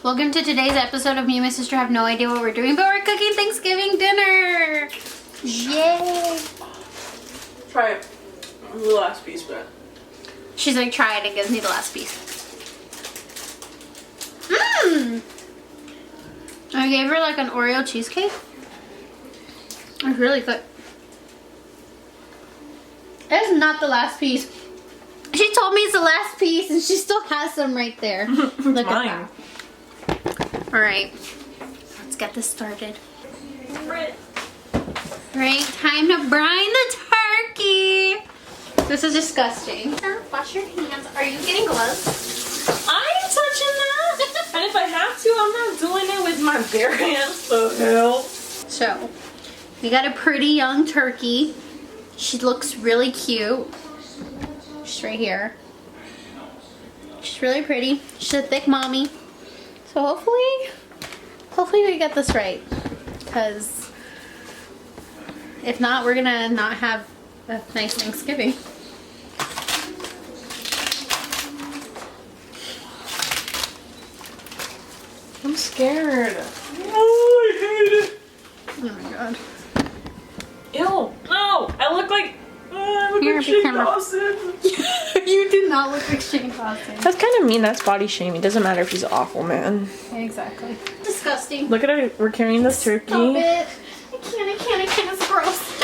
Welcome to today's episode of Me and my sister have no idea what we're doing, but we're cooking Thanksgiving dinner. Yay! Try it. The last piece, but She's like, try it and gives me the last piece. Mmm! I gave her like an Oreo cheesecake. It's really good. It's not the last piece. She told me it's the last piece and she still has some right there. Look mine. at that. Alright. Let's get this started. Right, time to brine the turkey. This is disgusting. Wash your hands. Are you getting gloves? I ain't touching that. And if I have to, I'm not doing it with my bare hands, so help. So, we got a pretty young turkey. She looks really cute. She's right here. She's really pretty. She's a thick mommy. So hopefully we get this right. Because if not, we're gonna not have a nice Thanksgiving. I'm scared. Oh, I hate it. Oh my god. Ew. No. I look like Here, Shane camera. Dawson. You did not look like Shane Dawson. That's kind of mean. That's body shaming. Doesn't matter if he's awful, man. Exactly. Disgusting. Look at her. We're carrying this turkey. Stop it. I can't. It's gross.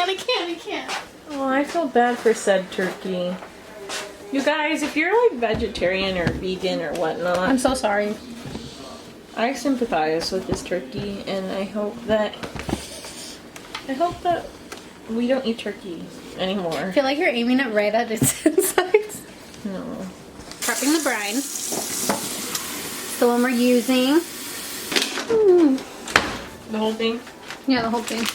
I can't. Oh, I feel bad for said turkey. You guys, if you're like vegetarian or vegan or whatnot, I'm so sorry. I sympathize with this turkey, and I hope that we don't eat turkey anymore. I feel like you're aiming it right at its insides. No. Prepping the brine. The one we're using. The whole thing? Yeah, the whole thing.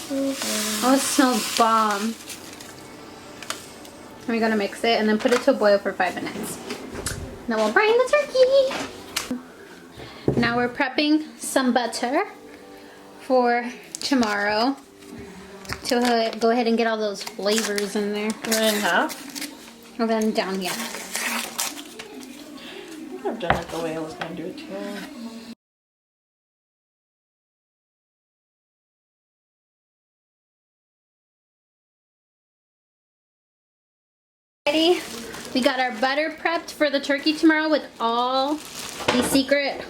Oh, it smells bomb. We're gonna mix it and then put it to a boil for 5 minutes. Then we'll brine the turkey. Now we're prepping some butter for tomorrow to go ahead and get all those flavors in there. One and a half? And then down here. I think I've done it the way I was going to do it too. Ready? We got our butter prepped for the turkey tomorrow with all the secret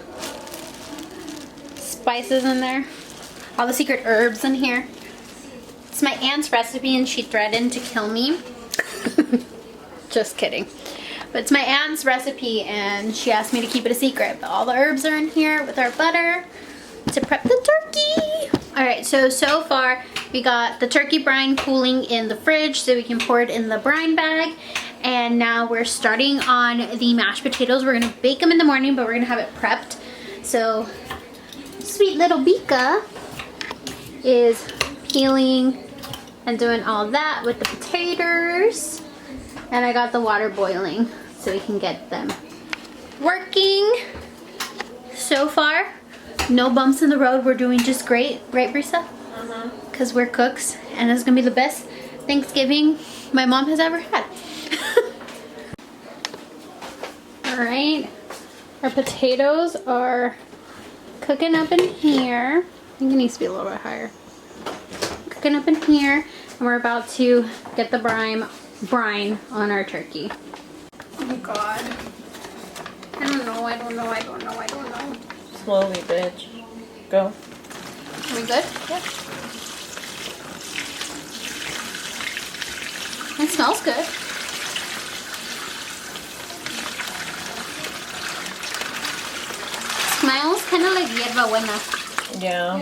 spices in there. All the secret herbs in here. It's my aunt's recipe and she threatened to kill me. Just kidding. But it's my aunt's recipe and she asked me to keep it a secret. But all the herbs are in here with our butter to prep the turkey. Alright, so far we got the turkey brine cooling in the fridge so we can pour it in the brine bag. And now we're starting on the mashed potatoes. We're going to bake them in the morning, but we're going to have it prepped. So sweet little Bika is peeling and doing all that with the potatoes. And I got the water boiling so we can get them working. So far, no bumps in the road. We're doing just great. Right, Brisa? Because we're cooks and it's going to be the best Thanksgiving my mom has ever had. Alright, our potatoes are cooking up in here. I think it needs to be a little bit higher. Cooking up in here, and we're about to get the brine on our turkey. Oh god. I don't know. Slowly, bitch. Go. Are we good? Yeah. It smells good. Smells kind of like hierba buena. Yeah.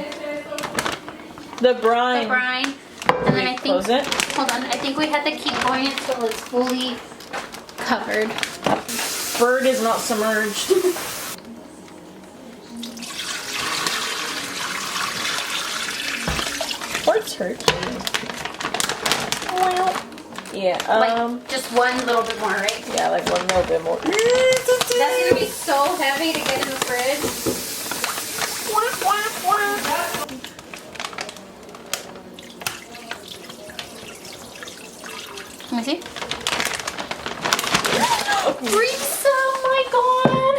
The brine. The brine. And then I think, close it? hold on, I think we have to keep going until it's fully covered. Bird is not submerged. Poor turkey. Yeah, Like just one little bit more, right? yeah, like one little bit more. That's gonna be so heavy to get in the fridge. Let me see. Brisa, oh my god!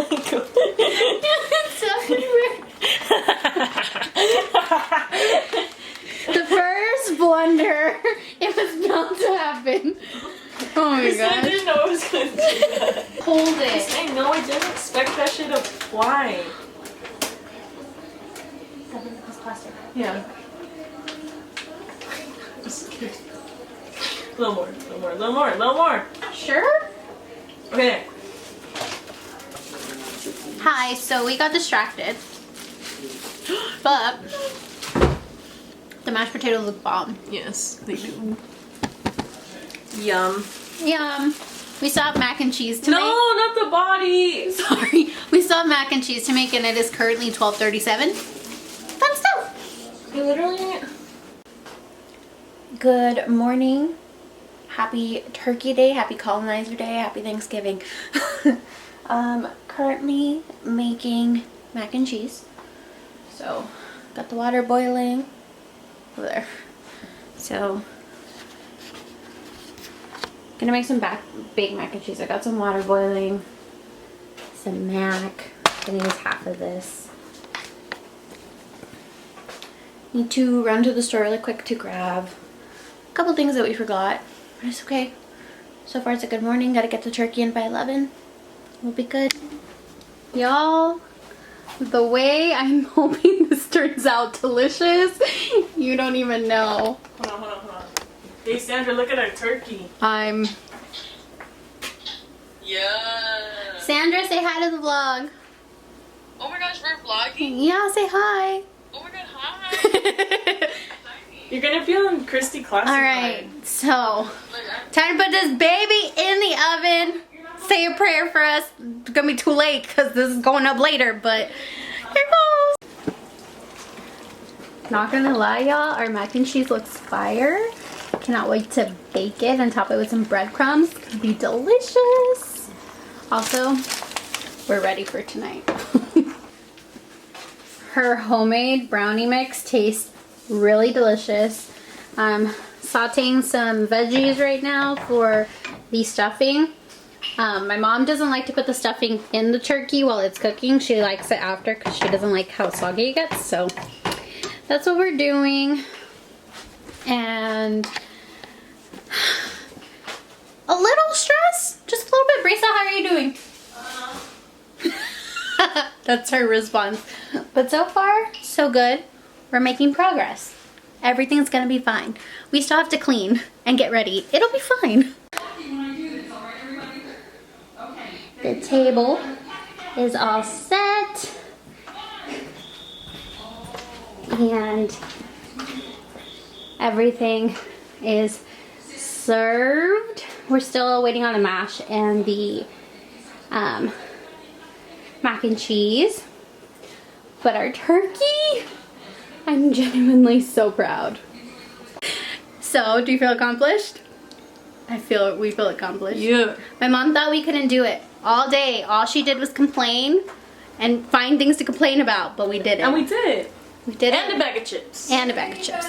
It's everywhere. The first blunder, it was bound to happen. Oh my I gosh. didn't know it was going to do that. Hold it. I know, I didn't expect that shit to fly. It's plastic. Yeah. Just kidding. A little more, a little more, a little more, a little more. Sure? Okay. Hi, so we got distracted. But the mashed potatoes look bomb. Yes, they do. Yum. Yum. We still have mac and cheese to No, make. not the body. Sorry. We still have mac and cheese to make and it is currently 12:37. Fun stuff. You literally... Good morning. Happy Turkey Day, happy Colonizer Day, happy Thanksgiving. Currently making mac and cheese. So, got the water boiling over there. So, gonna make some baked mac and cheese. I got some water boiling, some mac. Gonna use half of this. Need to run to the store really quick to grab a couple things that we forgot. But it's okay. So far it's a good morning. Gotta get the turkey in by 11. We'll be good. Y'all, the way I'm hoping this turns out delicious, you don't even know. Hold on. Hey Sandra, look at our turkey. I'm... Yeah. Sandra, say hi to the vlog. Oh my gosh, we're vlogging. Yeah, say hi. Oh my god, hi. You're gonna feel in Christy classified. Alright, so, Like, time to put this baby in the oven. Say a prayer for us. It's gonna be too late because this is going up later, but here goes. Not gonna lie, y'all, our mac and cheese looks fire. Cannot wait to bake it and top it with some breadcrumbs. It's gonna be delicious. Also, we're ready for tonight. Her homemade brownie mix tastes really delicious. I'm sauteing some veggies right now for the stuffing. My mom doesn't like to put the stuffing in the turkey while it's cooking. She likes it after because she doesn't like how soggy it gets. So that's what we're doing. And a little stress, just a little bit. Brisa, how are you doing? That's her response. But so far, so good. We're making progress. Everything's gonna be fine. We still have to clean and get ready. It'll be fine. The table is all set. And everything is served. We're still waiting on the mash and the mac and cheese. But our turkey, I'm genuinely so proud. So, do you feel accomplished? We feel accomplished. Yeah. My mom thought we couldn't do it all day. All she did was complain and find things to complain about, but we did it. And we did it. We did it. And a bag of chips. And a bag of chips.